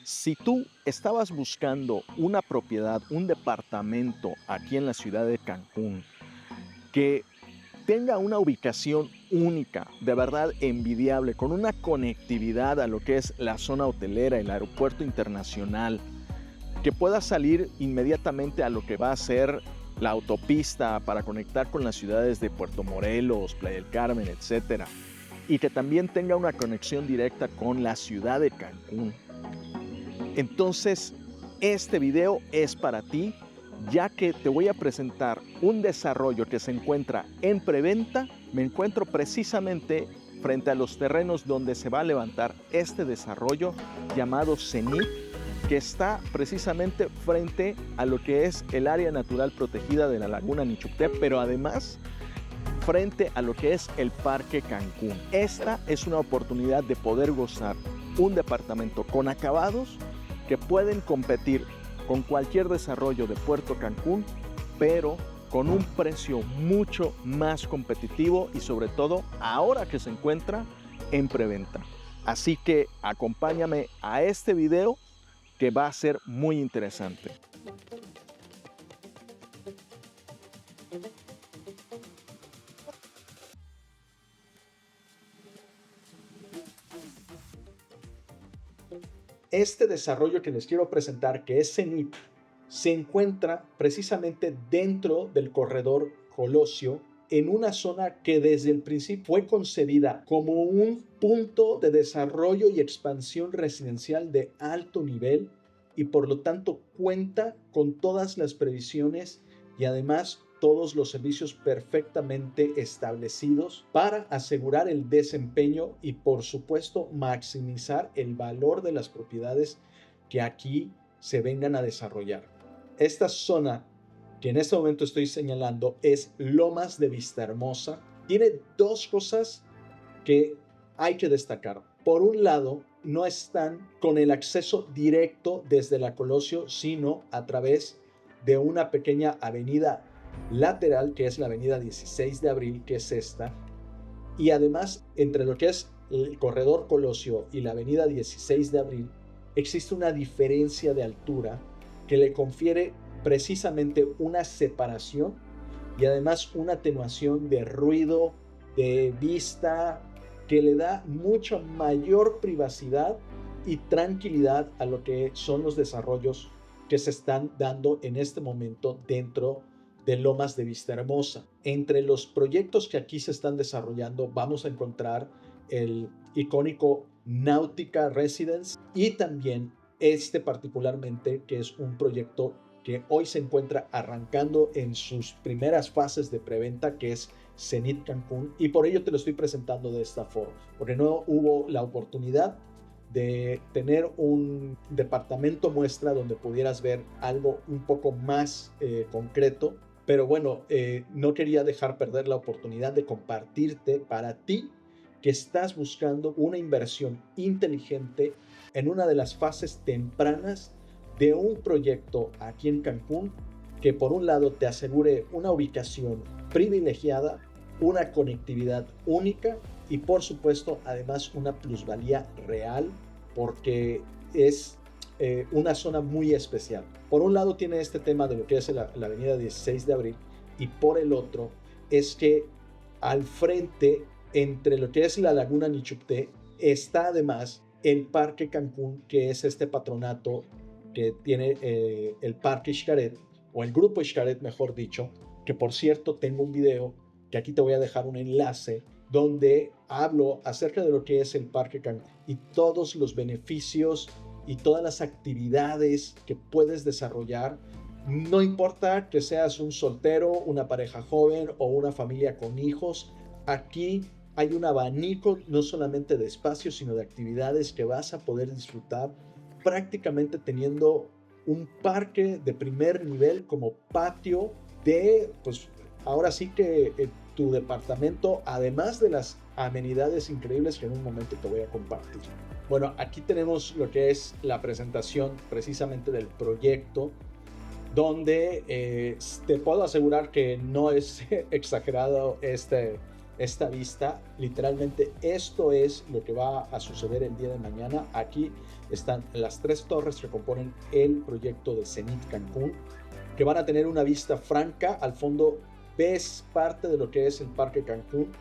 Si tú estabas buscando una propiedad, un departamento aquí en la ciudad de Cancún, que tenga una ubicación única, de verdad envidiable, con una conectividad a lo que es la zona hotelera, el aeropuerto internacional, que pueda salir inmediatamente a lo que va a ser la autopista para conectar con las ciudades de Puerto Morelos, Playa del Carmen, etcétera, y que también tenga una conexión directa con la ciudad de Cancún. Entonces, este video es para ti, ya que te voy a presentar un desarrollo que se encuentra en preventa. Me encuentro precisamente frente a los terrenos donde se va a levantar este desarrollo llamado Cenit, que está precisamente frente a lo que es el área natural protegida de la Laguna Nichupté, pero además frente a lo que es el Parque Cancún. Esta es una oportunidad de poder gozar un departamento con acabados que pueden competir con cualquier desarrollo de Puerto Cancún, pero con un precio mucho más competitivo y sobre todo ahora que se encuentra en preventa. Así que acompáñame a este video que va a ser muy interesante. Este desarrollo que les quiero presentar, que es Cenit, se encuentra precisamente dentro del corredor Colosio, en una zona que desde el principio fue concebida como un punto de desarrollo y expansión residencial de alto nivel y por lo tanto cuenta con todas las previsiones y además todos los servicios perfectamente establecidos para asegurar el desempeño y por supuesto maximizar el valor de las propiedades que aquí se vengan a desarrollar. Esta zona que en este momento estoy señalando es Lomas de Vistahermosa. Tiene dos cosas que hay que destacar. Por un lado, no están con el acceso directo desde la Colosio, sino a través de una pequeña avenida lateral, que es la avenida 16 de abril, que es esta. Y además, entre lo que es el corredor Colosio y la avenida 16 de abril, existe una diferencia de altura que le confiere precisamente una separación y además una atenuación de ruido, de vista, que le da mucha mayor privacidad y tranquilidad a lo que son los desarrollos que se están dando en este momento dentro de Lomas de Vistahermosa. Entre los proyectos que aquí se están desarrollando vamos a encontrar el icónico Náutica Residence y también este particularmente, que es un proyecto que hoy se encuentra arrancando en sus primeras fases de preventa, que es Cenit Cancún, y por ello te lo estoy presentando de esta forma, porque no hubo la oportunidad de tener un departamento muestra donde pudieras ver algo un poco más concreto. Pero bueno, no quería dejar perder la oportunidad de compartirte para ti que estás buscando una inversión inteligente en una de las fases tempranas de un proyecto aquí en Cancún que por un lado te asegure una ubicación privilegiada, una conectividad única y por supuesto además una plusvalía real porque es una zona muy especial. Por un lado tiene este tema de lo que es la avenida 16 de abril y por el otro es que al frente entre lo que es la Laguna Nichupté está además el Parque Cancún, que es este patronato que tiene el Parque Xcaret, o el Grupo Xcaret mejor dicho, que por cierto tengo un video que aquí te voy a dejar un enlace donde hablo acerca de lo que es el Parque Cancún y todos los beneficios y todas las actividades que puedes desarrollar. No importa que seas un soltero, una pareja joven o una familia con hijos, aquí hay un abanico no solamente de espacios, sino de actividades que vas a poder disfrutar prácticamente teniendo un parque de primer nivel como patio de, pues ahora sí que tu departamento, además de las amenidades increíbles que en un momento te voy a compartir. Bueno, aquí tenemos lo que es la presentación precisamente del proyecto, donde te puedo asegurar que no es exagerado esta vista. Literalmente esto es lo que va a suceder el día de mañana. Aquí están las 3 torres que componen el proyecto de Zenit Cancún, que van a tener una vista franca. Al fondo ves parte de lo que es el Parque Cancún,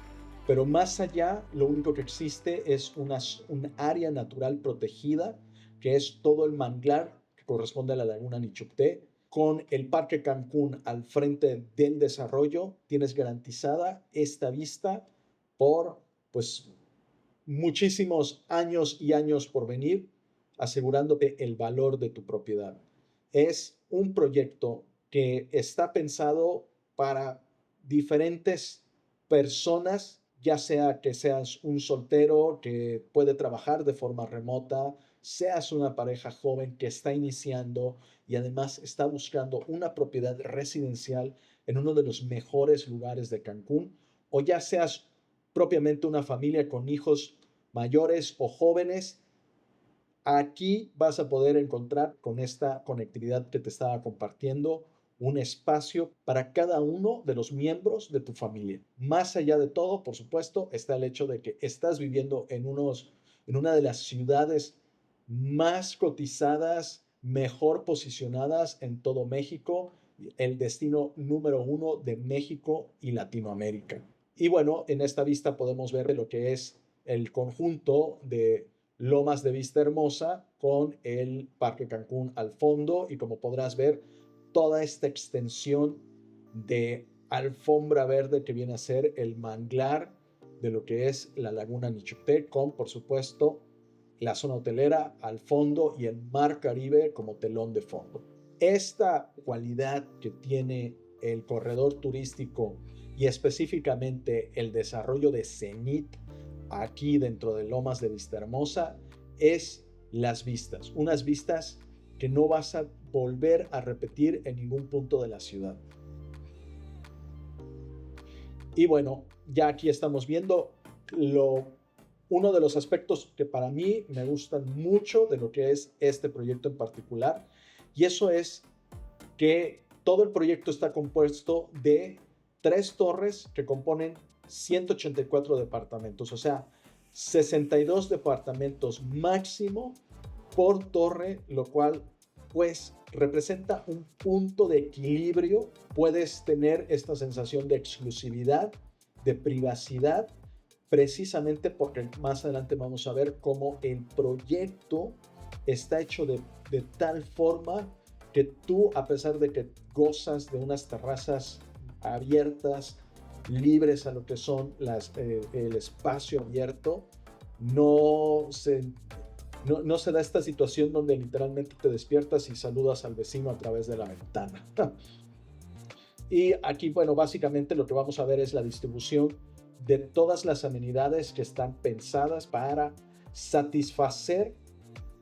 pero más allá lo único que existe es un área natural protegida, que es todo el manglar que corresponde a la laguna Nichupté. Con el Parque Cancún al frente del desarrollo, tienes garantizada esta vista por pues muchísimos años y años por venir, asegurándote el valor de tu propiedad. Es un proyecto que está pensado para diferentes personas, ya sea que seas un soltero que puede trabajar de forma remota, seas una pareja joven que está iniciando y además está buscando una propiedad residencial en uno de los mejores lugares de Cancún, o ya seas propiamente una familia con hijos mayores o jóvenes. Aquí vas a poder encontrar con esta conectividad que te estaba compartiendo un espacio para cada uno de los miembros de tu familia. Más allá de todo, por supuesto, está el hecho de que estás viviendo en una de las ciudades más cotizadas, mejor posicionadas en todo México, el destino número 1 de México y Latinoamérica. Y bueno, en esta vista podemos ver lo que es el conjunto de Lomas de Vista Hermosa con el Parque Cancún al fondo, y como podrás ver, toda esta extensión de alfombra verde que viene a ser el manglar de lo que es la laguna Nichupté, con por supuesto la zona hotelera al fondo y el mar Caribe como telón de fondo. Esta cualidad que tiene el corredor turístico y específicamente el desarrollo de Zenit aquí dentro de Lomas de Vistahermosa es las vistas, unas vistas que no vas a volver a repetir en ningún punto de la ciudad. Y bueno, ya aquí estamos viendo uno de los aspectos que para mí me gustan mucho de lo que es este proyecto en particular, y eso es que todo el proyecto está compuesto de 3 torres que componen 184 departamentos, o sea, 62 departamentos máximo por torre, lo cual pues representa un punto de equilibrio. Puedes tener esta sensación de exclusividad, de privacidad, precisamente porque más adelante vamos a ver cómo el proyecto está hecho de tal forma que tú, a pesar de que gozas de unas terrazas abiertas, libres a lo que son el espacio abierto, no se, no se da esta situación donde literalmente te despiertas y saludas al vecino a través de la ventana. Y aquí, bueno, básicamente lo que vamos a ver es la distribución de todas las amenidades que están pensadas para satisfacer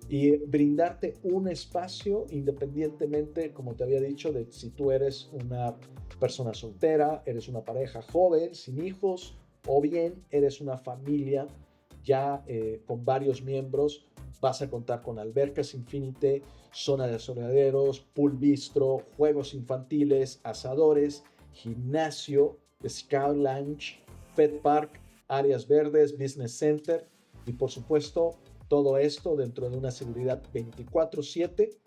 y brindarte un espacio independientemente, como te había dicho, de si tú eres una persona soltera, eres una pareja joven, sin hijos, o bien eres una familia ya con varios miembros. Vas a contar con albercas Infinite, zona de asoleaderos, pool bistro, juegos infantiles, asadores, gimnasio, scout lounge, pet park, áreas verdes, business center y por supuesto todo esto dentro de una seguridad 24/7.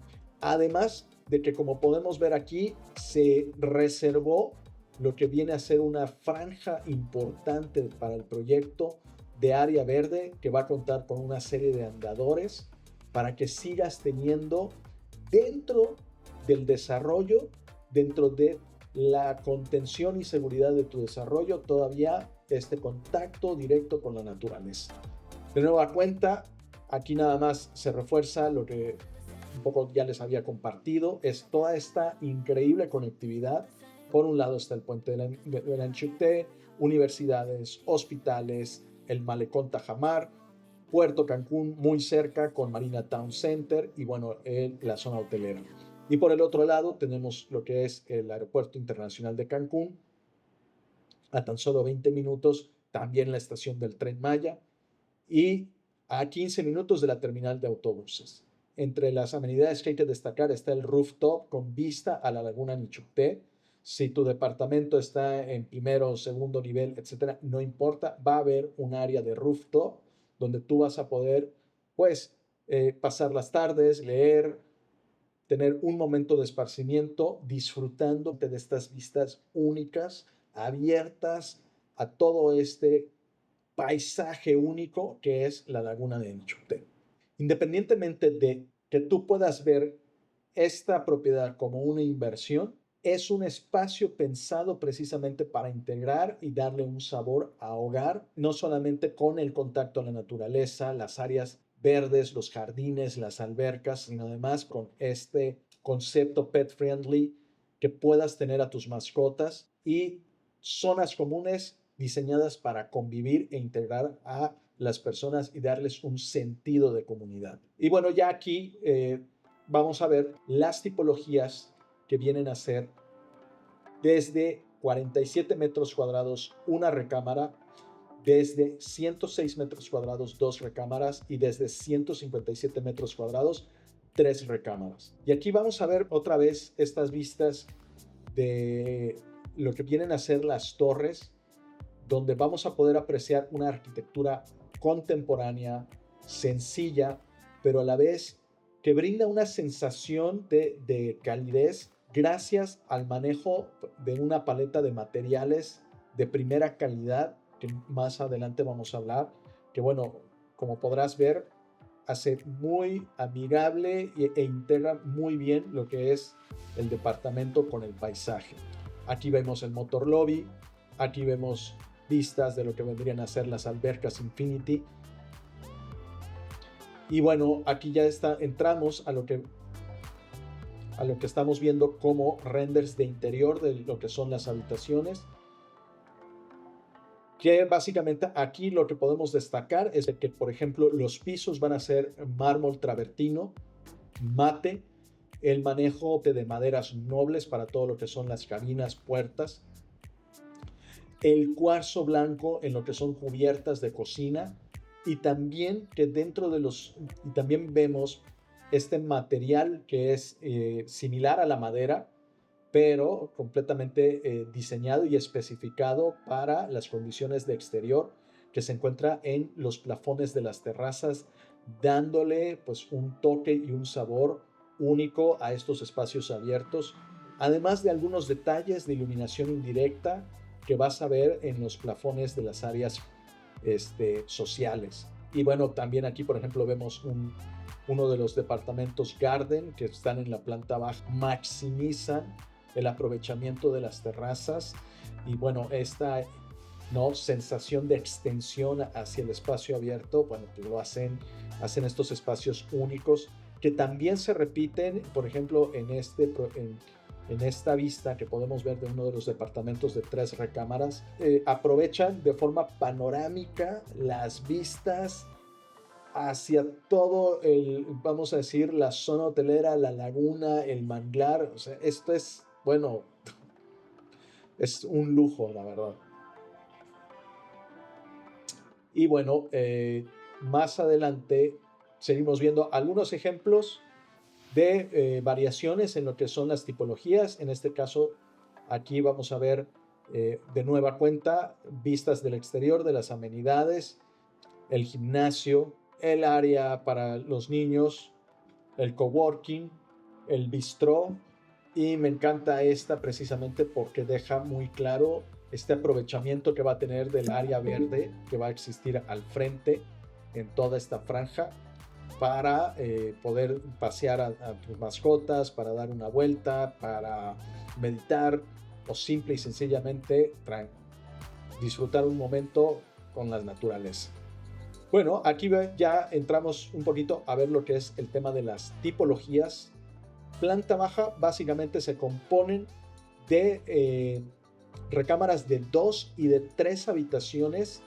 Además de que, como podemos ver aquí, se reservó lo que viene a ser una franja importante para el proyecto de área verde, que va a contar con una serie de andadores para que sigas teniendo dentro del desarrollo, dentro de la contención y seguridad de tu desarrollo, todavía este contacto directo con la naturaleza. De nueva cuenta, aquí nada más se refuerza lo que un poco ya les había compartido, es toda esta increíble conectividad. Por un lado está el puente de la Anchiuté, universidades, hospitales, el malecón Tajamar, Puerto Cancún muy cerca con Marina Town Center y bueno, la zona hotelera. Y por el otro lado tenemos lo que es el Aeropuerto Internacional de Cancún, a tan solo 20 minutos, también la estación del Tren Maya y a 15 minutos de la terminal de autobuses. Entre las amenidades que hay que destacar está el rooftop con vista a la laguna Nichupté, Si tu departamento está en primero o segundo nivel, etcétera, no importa, va a haber un área de rooftop donde tú vas a poder, pues, pasar las tardes, leer, tener un momento de esparcimiento, disfrutando de estas vistas únicas, abiertas a todo este paisaje único que es la laguna de Enchute. Independientemente de que tú puedas ver esta propiedad como una inversión, es un espacio pensado precisamente para integrar y darle un sabor a hogar, no solamente con el contacto a la naturaleza, las áreas verdes, los jardines, las albercas, sino además con este concepto pet friendly que puedas tener a tus mascotas y zonas comunes diseñadas para convivir e integrar a las personas y darles un sentido de comunidad. Y bueno, ya aquí vamos a ver las tipologías que vienen a ser desde 47 metros cuadrados una recámara, desde 106 metros cuadrados dos recámaras y desde 157 metros cuadrados tres recámaras. Y aquí vamos a ver otra vez estas vistas de lo que vienen a ser las torres, donde vamos a poder apreciar una arquitectura contemporánea, sencilla, pero a la vez que brinda una sensación de calidez gracias al manejo de una paleta de materiales de primera calidad, que más adelante vamos a hablar, que bueno, como podrás ver, hace muy amigable e integra muy bien lo que es el departamento con el paisaje. Aquí vemos el motor lobby, aquí vemos vistas de lo que vendrían a ser las albercas Infinity. Y bueno, aquí ya entramos a lo que estamos viendo como renders de interior de lo que son las habitaciones. Que básicamente aquí lo que podemos destacar es que, por ejemplo, los pisos van a ser mármol travertino, mate, el manejo de maderas nobles para todo lo que son las cabinas, puertas, el cuarzo blanco en lo que son cubiertas de cocina y también que dentro de y también vemos este material que es similar a la madera, pero completamente diseñado y especificado para las condiciones de exterior, que se encuentra en los plafones de las terrazas, dándole pues un toque y un sabor único a estos espacios abiertos, además de algunos detalles de iluminación indirecta que vas a ver en los plafones de las áreas sociales. Y bueno, también aquí, por ejemplo, vemos uno de los departamentos Garden que están en la planta baja, maximizan el aprovechamiento de las terrazas y bueno, esta sensación de extensión hacia el espacio abierto, bueno, pues lo hacen estos espacios únicos que también se repiten, por ejemplo, en esta vista que podemos ver de uno de los departamentos de 3 recámaras, aprovechan de forma panorámica las vistas hacia todo vamos a decir, la zona hotelera, la laguna, el manglar. O sea, esto es, bueno, es un lujo, la verdad. Y bueno, más adelante seguimos viendo algunos ejemplos de variaciones en lo que son las tipologías. En este caso, aquí vamos a ver de nueva cuenta vistas del exterior, de las amenidades, el gimnasio, el área para los niños, el coworking, el bistró, y me encanta esta precisamente porque deja muy claro este aprovechamiento que va a tener del área verde que va a existir al frente en toda esta franja para poder pasear a tus mascotas, para dar una vuelta, para meditar o simple y sencillamente disfrutar un momento con la naturaleza. Bueno, aquí ya entramos un poquito a ver lo que es el tema de las tipologías. Planta baja básicamente se componen de recámaras de 2 y de 3 habitaciones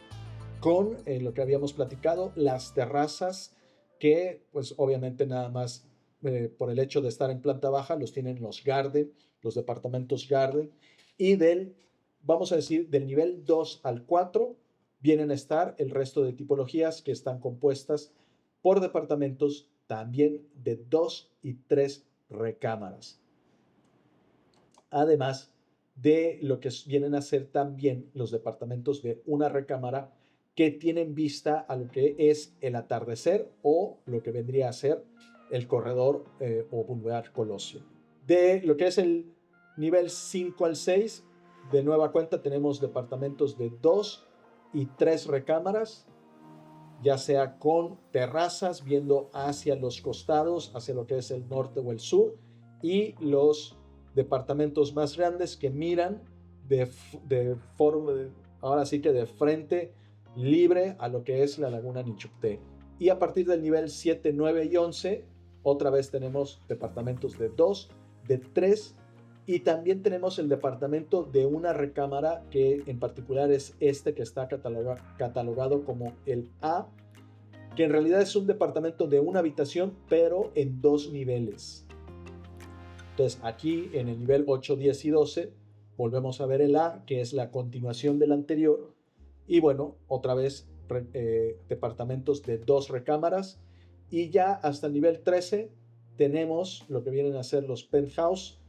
con lo que habíamos platicado, las terrazas que pues obviamente nada más por el hecho de estar en planta baja los tienen los garden, los departamentos garden, y vamos a decir, del nivel 2 al 4 vienen a estar el resto de tipologías que están compuestas por departamentos también de 2 y 3 recámaras. Además de lo que vienen a ser también los departamentos de una recámara que tienen vista a lo que es el atardecer o lo que vendría a ser el corredor o Boulevard Colosio. De lo que es el nivel 5 al 6, de nueva cuenta tenemos departamentos de 2 y 3 recámaras, ya sea con terrazas viendo hacia los costados, hacia lo que es el norte o el sur, y los departamentos más grandes que miran de forma, ahora sí que de frente libre a lo que es la laguna Nichupté. Y a partir del nivel 7, 9 y 11, otra vez tenemos departamentos de 2, de 3, y también tenemos el departamento de una recámara que en particular es este que está catalogado como el A, que en realidad es un departamento de una habitación pero en 2 niveles. Entonces aquí en el nivel 8, 10 y 12 volvemos a ver el A, que es la continuación del anterior, y bueno, otra vez departamentos de 2 recámaras, y ya hasta el nivel 13 tenemos lo que vienen a ser los penthouse,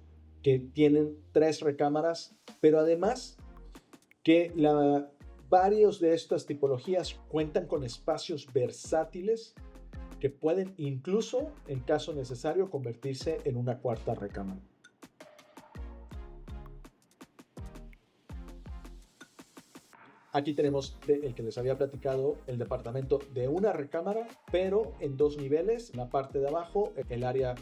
que tienen 3 recámaras, pero además que varios de estas tipologías cuentan con espacios versátiles que pueden incluso, en caso necesario, convertirse en una cuarta recámara. Aquí tenemos el que les había platicado, el departamento de una recámara, pero en 2 niveles. En la parte de abajo, el área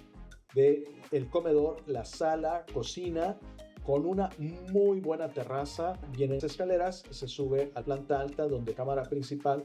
del comedor, la sala, cocina, con una muy buena terraza. Vienen escaleras, se sube a planta alta donde cámara principal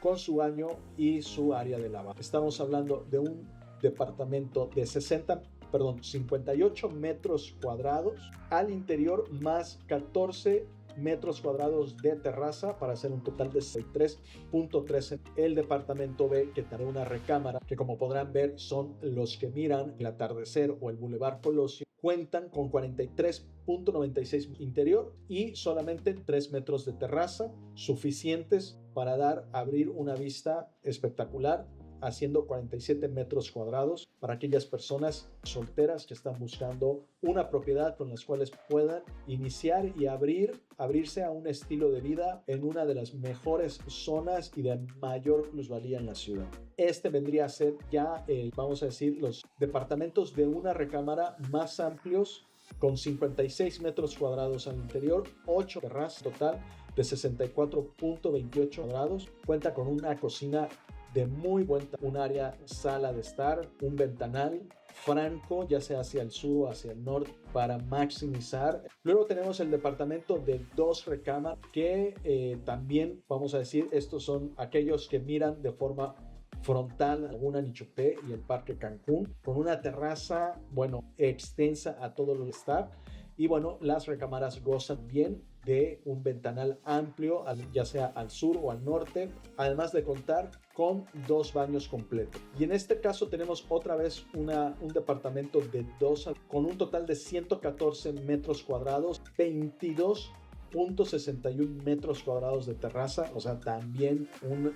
con su baño y su área de lavado. Estamos hablando de un departamento de 58 metros cuadrados, al interior más 14 metros cuadrados de terraza para hacer un total de 63.13. El departamento B, que tiene una recámara, que como podrán ver son los que miran el atardecer o el Boulevard Colosio, cuentan con 43.96 interior y solamente 3 metros de terraza, suficientes para abrir una vista espectacular, haciendo 47 metros cuadrados para aquellas personas solteras que están buscando una propiedad con las cuales puedan iniciar y abrirse a un estilo de vida en una de las mejores zonas y de mayor plusvalía en la ciudad. Este vendría a ser ya, vamos a decir, los departamentos de una recámara más amplios, con 56 metros cuadrados al interior, 8 terrazas total de 64.28 grados, cuenta con una cocina de muy buen un área sala de estar, un ventanal franco, ya sea hacia el sur o hacia el norte, para maximizar. Luego tenemos el departamento de 2 recámaras, que también, vamos a decir, estos son aquellos que miran de forma frontal a Laguna Nichupté y el Parque Cancún, con una terraza, bueno, extensa a todo lo que está. Y bueno, las recámaras gozan bien de un ventanal amplio, ya sea al sur o al norte, además de contar con 2 baños completos. Y en este caso tenemos otra vez un departamento de 2 con un total de 114 metros cuadrados, 22.61 metros cuadrados de terraza, o sea, también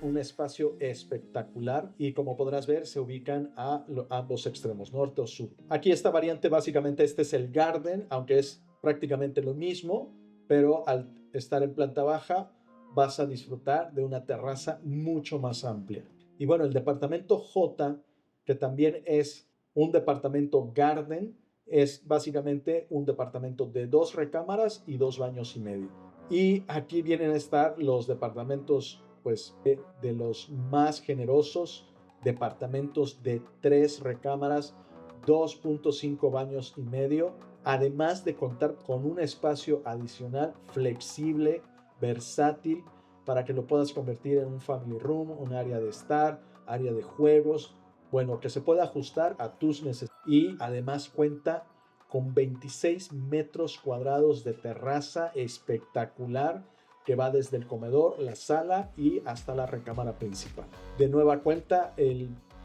un espacio espectacular, y como podrás ver se ubican a ambos extremos, norte o sur. Aquí esta variante, básicamente este es el garden, aunque es prácticamente lo mismo, pero al estar en planta baja vas a disfrutar de una terraza mucho más amplia. Y bueno, el departamento J, que también es un departamento garden, es básicamente un departamento de 2 recámaras y 2 baños y medio. Y aquí vienen a estar los departamentos, pues, de los más generosos, departamentos de 3 recámaras, 2.5 baños y medio, además de contar con un espacio adicional flexible, versátil, para que lo puedas convertir en un family room, un área de estar, área de juegos, bueno, que se pueda ajustar a tus necesidades. Y además cuenta con 26 metros cuadrados de terraza espectacular, que va desde el comedor, la sala y hasta la recámara principal. De nueva cuenta,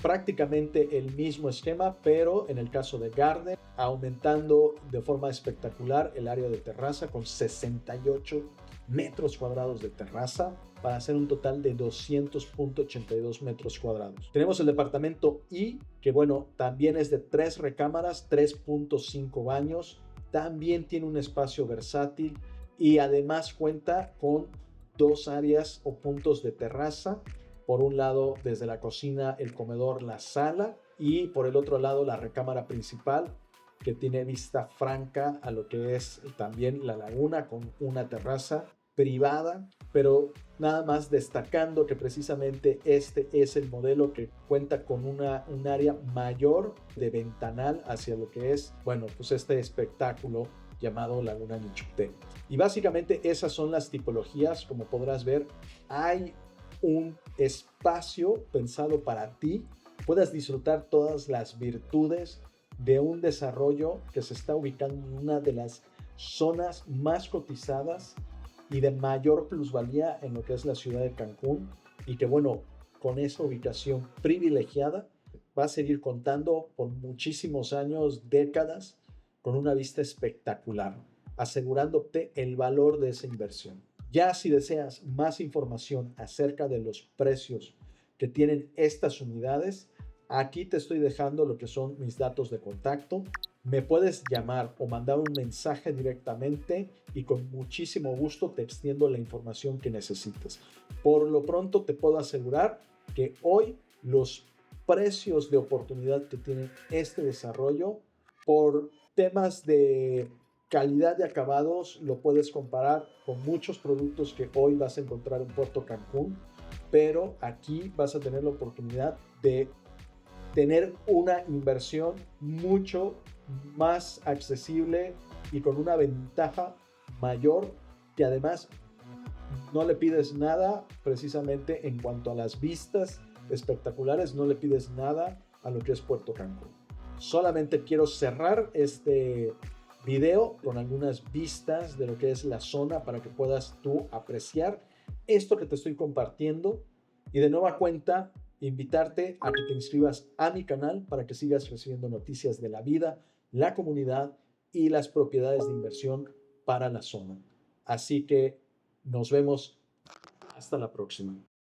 prácticamente el mismo esquema, pero en el caso de Garden, aumentando de forma espectacular el área de terraza con 68 metros cuadrados de terraza para hacer un total de 200.82 metros cuadrados. Tenemos el departamento I, que bueno, también es de 3 recámaras, 3.5 baños, También tiene un espacio versátil y además cuenta con dos áreas o puntos de terraza. Por un lado, desde la cocina, el comedor, la sala, y por el otro lado, la recámara principal, que tiene vista franca a lo que es también la laguna con una terraza privada, pero nada más destacando que precisamente este es el modelo que cuenta con un área mayor de ventanal hacia lo que es, bueno, pues este espectáculo llamado Laguna Nichupté. Y básicamente esas son las tipologías. Como podrás ver, hay un espacio pensado para ti, puedas disfrutar todas las virtudes de un desarrollo que se está ubicando en una de las zonas más cotizadas y de mayor plusvalía en lo que es la ciudad de Cancún, y que bueno, con esa ubicación privilegiada va a seguir contando por muchísimos años, décadas, con una vista espectacular, asegurándote el valor de esa inversión. Ya si deseas más información acerca de los precios que tienen estas unidades, aquí te estoy dejando lo que son mis datos de contacto. Me puedes llamar o mandar un mensaje directamente y con muchísimo gusto te extiendo la información que necesites. Por lo pronto te puedo asegurar que hoy los precios de oportunidad que tiene este desarrollo, por temas de calidad de acabados, lo puedes comparar con muchos productos que hoy vas a encontrar en Puerto Cancún, pero aquí vas a tener la oportunidad de tener una inversión mucho más accesible y con una ventaja mayor, que además no le pides nada precisamente en cuanto a las vistas espectaculares, no le pides nada a lo que es Puerto Cancún. Solamente quiero cerrar este video con algunas vistas de lo que es la zona para que puedas tú apreciar esto que te estoy compartiendo, y de nueva cuenta invitarte a que te inscribas a mi canal para que sigas recibiendo noticias de la vida, la comunidad y las propiedades de inversión para la zona. Así que nos vemos hasta la próxima.